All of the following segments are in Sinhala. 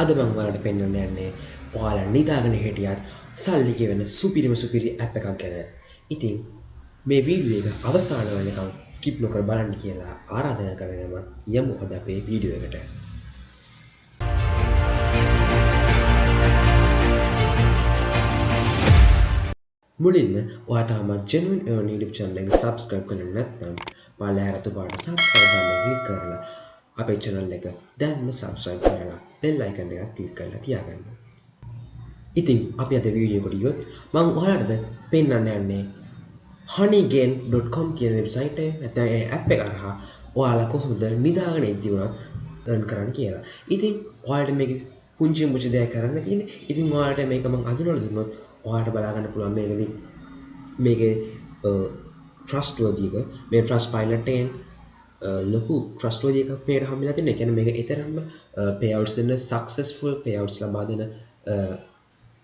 අද මම ඔයාලට පෙන්වන්න යන්නේ ඔයාලා නිදාගෙන හිටියත් සල්ලි ගෙවන සුපිරි ඇප් එකක් ගැන. ඉතින් මේ වීඩියෝ එක අවසාන වෙනකම් ස්කිප් නොකර බලන්න කියලා ආරාධනා කරනවා. යමු අද අපේ වීඩියෝ එකට. මුලින්ම ඔයා තාමත් genuine earn YouTube channel එක subscribe කරලා නැත්නම් පල්ලෙහාට තුපාට subscribe බටන් එක click කරලා අපේ channel එක දැන්ම subscribe කරලා bell icon එක click කරලා තියාගන්න. ඉතින් අපි අද වීඩියෝ එකට ගියොත් මම ඔයාලට පෙන්වන්න යන්නේ honeygain.com කියන වෙබ්සයිට් එක නැත්නම් ඒ ඇප් එක හරහා ඔයාලා කොහොමද නිදාගෙන ඉඳි උනත් earn කරන්න කියලා. ඉතින් ඔයාලට මේක පුංචි දෙයක් කරන්න තියෙන්නේ. ඉතින් ඔයාලට මේක මම අඳුනලා දුන්නොත් ඔයාලට බලා ගන්න පුළුවන් මේකේ trustworthy එක මේ Trustpilot එකෙන් ලොකු trustworthy එකක් මේකට හම්බෙලා තියෙනවා. ඒ කියන්නේ මේක ඊතරම්ම payouts දෙන successful payouts ලබා දෙන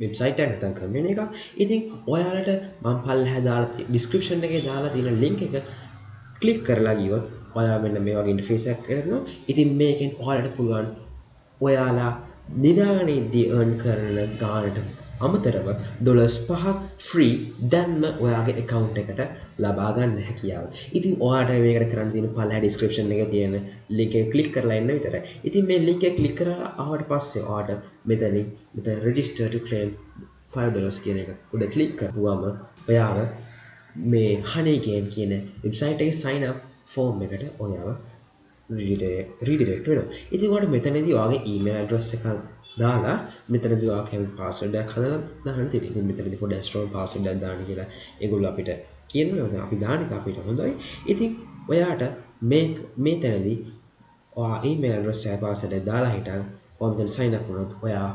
වෙබ්සයිට් එක නැත්නම් කම්පැනි එකක්. ඉතින් ඔයාලට මම පල්ලෙහා දාලා description එකේ දාලා තියෙන link එක click කරලා ගියොත් ඔයා මෙන්න මේ වගේ interface එකක් එනවා. ඉතින් මේකෙන් ඔයාලට පුළුවන් ඔයාලා නිදාගෙන ඉඳි earn කරන ගානට අමතරව $5ක් free දැන්ම ඔයාගේ account එකට ලබා ගන්න හැකියාව. ඉතින් ඔයාලට මේකට කරන්න තියෙන පල්ලෙහා description එකේ තියෙන link එක click කරලා එන්න විතරයි. ඉතින් මේ link එක click කරලා ආවට පස්සේ ඔයාලට මෙතන register to claim $5 කියන එක උඩ click කරපුවම ඔයාව මේ Honeygain කියන website එකේ sign up form එකට ඔයාව redirect වෙනවා. ඉතින් ඔයාලට මෙතනදී ඔයාගේ email address එක දාලා මෙතනදී ඔයා කැමති password එකක් හදලා දාන්න තියෙනවා. ඉතින් මෙතනදී පොඩ්ඩක් strong password එකක් දාන්න කියලා ඒගොල්ලෝ අපිට කියනවා. අපි දාන එක අපිට හොඳයි. ඉතින් ඔයාට මේ තැනදී ඔයා email address එක password එක දාලා හිටන් ඔයා මෙතන sign up වුණොත් ඔයා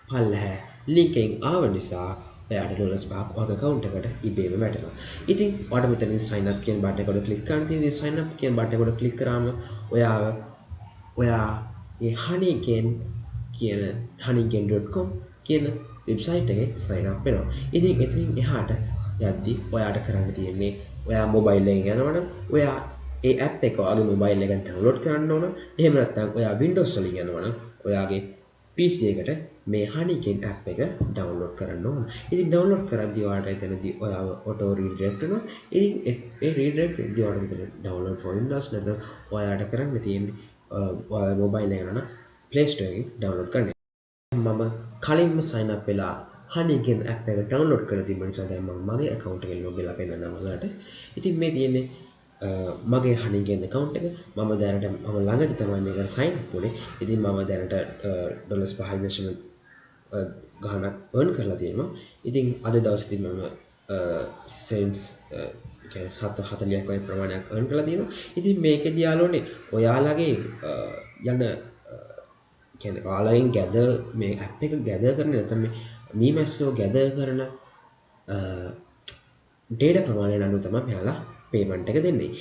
පල්ලෙහා link එකෙන් ආව නිසා ඔයාට $5ක් ඔයාගේ account එකට ඉබේම වැටෙනවා. ඉතින් ඔයාට මෙතනදී sign up කියන බටන් එක උඩ click කරන්න තියෙනවා. sign up කියන බටන් එක උඩ click කරාම ඔයා මේ honeygain.com කියන වෙබ්සයිට් එකේ sign up වෙනවා. ඉතින් එතින් එහාට යද්දි ඔයාට කරන්න තියෙන්නේ ඔයා මොබයිල් එකෙන් යනවනම් ඔයා ඒ app එක ඔයාගේ මොබයිල් එකෙන් download කරන්න ඕන. එහෙම නැත්නම් ඔයා Windows වලින් යනවනම් ඔයාගේ PC එකට මේ Honeygain app එක download කරන්න ඕන. ඉතින් download කරද්දී ඔයාට එතනදී ඔයාව auto redirect වෙනවා. ඉතින් ඒ redirect වෙද්දී ඔයාට මෙතන download for Windows නැත්නම් ඔයාට කරන්න තියෙන්නේ ඔයාගේ මොබයිල් එක යනවනම් Play Store එකෙන් download කරන්න. මම කලින්ම sign up වෙලා Honeygain app එක download කරලා තිබ්බ නිසා දැන් මම මගේ account එකෙන් log වෙලා පෙන්නනවා ඔයාලට. ඉතින් මේ තියෙන්නේ මගේ Honeygain account එක. මම ළඟදී තමයි මේකට sign up වුනේ. ඉතින් මම දැනට $5.0 ගාණක් earn කරලා තියෙනවා. ඉතින් අද දවසේදී මම cents කියන්නේ 740ක් වගේ ප්‍රමාණයක් earn කරලා තියෙනවා. ඉතින් මේකෙදී යාළුවනේ ඔයාලගේ යන කියන්නේ ඔයාලගෙන් gather මේ app එක gather කරන නැත්නම් මේ මීමැස්සෝ gather කරන data ප්‍රමාණය අනුව තමයි මෙයාලා payment එක දෙන්නේ.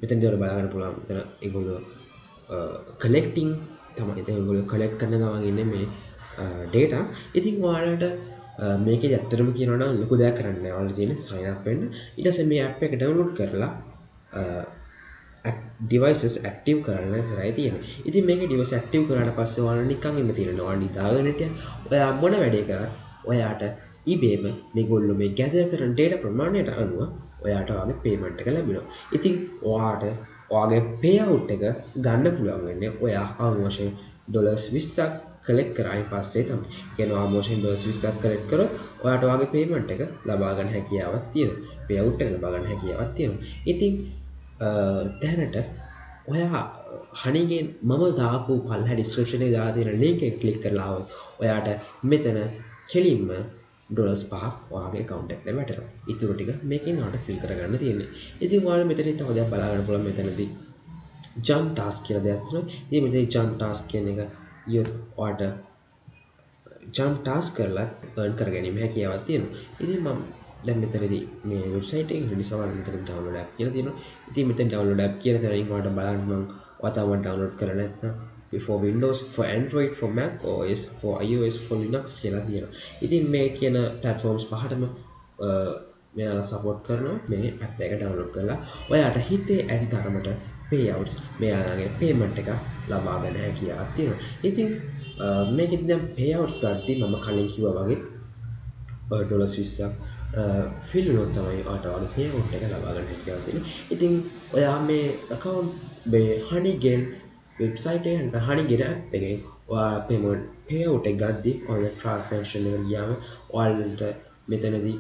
මෙතනදී ඔයාලා බලා ගන්න පුළුවන් මෙතන ඒගොල්ලෝ collecting තමයි ඒගොල්ලෝ collect කරන ගමන් ඉන්නේ මේ data. ඉතින් ඔයාලට මේකේ ඇත්තටම කියනවා නම් ලොකු දෙයක් කරන්න නෑ. ඔයාලට තියෙන්නේ sign up වෙන්න. ඊට පස්සේ මේ app එක download කරලා devices active කරන්න කරයි තියෙන්නේ. ඉතින් මේකේ device active කරාට පස්සේ ඔයාලා නිකන් ඉන්න තියෙනවා. ඔයා නිදාගෙන හිටියා. ඔයා මොන වැඩේ කරත් ඔයාට ඉබේම මේගොල්ලෝ මේ gather කරන data ප්‍රමාණයට අනුව ඔයාට ඔයාගේ payment එක ලැබෙනවා. ඉතින් ඔයාට ඔයාගේ payout එක ගන්න පුළුවන් වෙන්නේ ඔයා ආවශ්‍ය $20ක් collect කරායින් පස්සේ තමයි. කියනවා ආවශ්‍ය $20ක් collect කරොත් ඔයාට ඔයාගේ payment එක ලබා ගන්න හැකියාවක් තියෙනවා. payout එක ලබා ගන්න හැකියාවක් තියෙනවා. ඉතින් දැනට ඔයා Honeygain මම දාපු පල්ලෙහා description එකේ දාලා තියෙන link එක click කරලා આવොත් ඔයාට මෙතන කෙලින්ම $5ක් ඔයාගේ account එකට වැටෙනවා. ඊටු ටික මේකෙන් ඔයාලට fill කරගන්න තියෙන්නේ. ඉතින් ඔයාලා මෙතනින් තව දෙයක් බලා ගන්න පුළුවන්. මෙතනදී jump task කියලා දෙයක් තියෙනවා. ඉතින් මෙතන jump task කියන එක ඔයාට jump task කරලා earn කරගැනීමේ හැකියාවක් තියෙනවා. ඉතින් මම දැන් මෙතනදී මේ වෙබ්සයිට් එකේ රෙඩි සමහර මෙතන download app කියලා තියෙනවා. ඉතින් මෙතන download app කියන තැනින් ඔයාලට බලන්න මම ඔයාලම download කරලා නැත්නම් for Windows, for Android, for Mac OS, for iOS, for Linux කියලා තියෙනවා. ඉතින් මේ කියන platforms පහටම මෙයාලා support කරනවා මේ app එක download කරලා ඔයාට හිතේ ඇති තරමට payouts මෙයාලගේ payment එක ලබා ගන්න හැකියාවක් තියෙනවා. ඉතින් මේකෙදි දැන් payouts ගද්දි මම කලින් කිව්වා වගේ ඩොලර්ස් 20ක් ෆිල් වුණොත් තමයි ඔයාට වගේ payout එක ලබා ගන්න හැකියාව තියෙන්නේ. ඉතින් ඔයා මේ account මේ Honeygain වෙබ්සයිට් එකේ නැත්නම් Honeygain app එකේ ඔයා payout එක ගද්දි ඔය transaction එකට ගියාම ඔයාලට මෙතනදී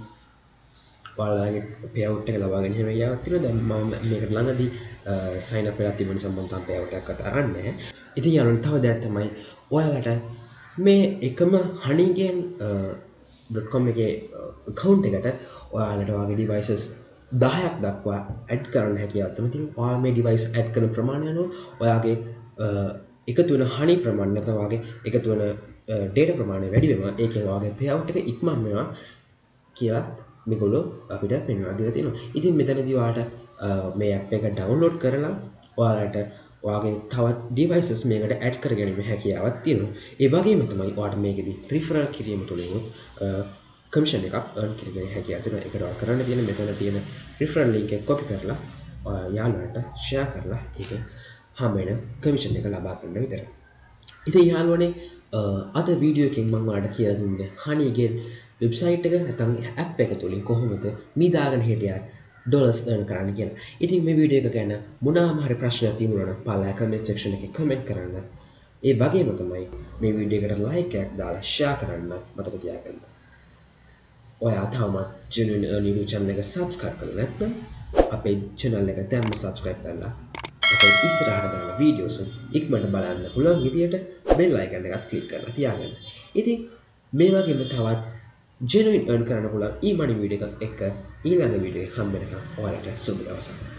ඔයාලගේ payout එක ලබා ගැනීම හැකියාවක් තියෙනවා. දැන් මම මේකට ළඟදී sign up වෙලා තිබුණ නිසා මම තාම payout එකක්වත් අරන් නැහැ. ඉතින් යාළුවනේ තව දෙයක් තමයි ඔයාලට මේ එකම honeygain.com එකේ account එකට ඔයාලට ඔයාගේ devices 10ක් දක්වා add කරන්න හැකියාවක් තියෙනවා. ඉතින් ඔයා මේ device add කරන ප්‍රමාණය අනුව ඔයාගේ එකතු වෙන honey ප්‍රමාණය නැත්නම් ඔයාගේ එකතු වෙන data ප්‍රමාණය වැඩි වෙනවා. ඒකෙන් ඔයාගේ payout එක ඉක්මන් වෙනවා කියලා මේගොල්ලෝ අපිට පෙන්වා දීලා තියෙනවා. ඉතින් මෙතනදී ඔයාලට මේ app එක download කරලා ඔයාලට ඔයාගේ තවත් devices මේකට add කර ගැනීම හැකියාවක් තියෙනවා. ඒ වගේම තමයි ඔයාලට මේකෙදි referral කිරීම තුළින් commission එකක් earn කරගෙන හැකියාව තියෙනවා. ඒකට ඔයා කරන්න තියෙන්නේ මෙතන තියෙන referral link එක copy කරලා යාළුවන්ට share කරලා ඒකෙන් හම් වෙන commission එක ලබා ගන්න විතරයි. ඉතින් යාළුවනේ අද වීඩියෝ එකෙන් මම ඔයාලට කියලා දුන්නේ Honeygain වෙබ්සයිට් එක නැත්නම් app එක තුලින් කොහොමද මීදාගෙන හිටියත් ඩොලර්ස් earn කරන්න කියලා. ඉතින් මේ වීඩියෝ එක ගැන මොනවාම හරි ප්‍රශ්නයක් තියෙනවා නම් පල්ලා comment section එකේ comment කරන්න. ඒ වගේම තමයි මේ වීඩියෝ එකට like එකක් දාලා share කරන්න මතක තියාගන්න. ඔයා තාමත් genuine earning channel එක subscribe කරලා නැත්නම් අපේ channel එක දැන්ම subscribe කරලා අපේ ඉස්සරහට දාන වීඩියෝස් ඉක්මනට බලන්න පුළුවන් විදියට bell icon එකත් click කරලා තියාගන්න. ඉතින් මේ වගේම තවත් genuine earn කරන්න පුළුවන් emoney වීඩියෝ එකක් එක්ක ඊළඟ වීඩියෝ එක හම්බ වෙනකම් ඔයාලට සුබ දවසක්.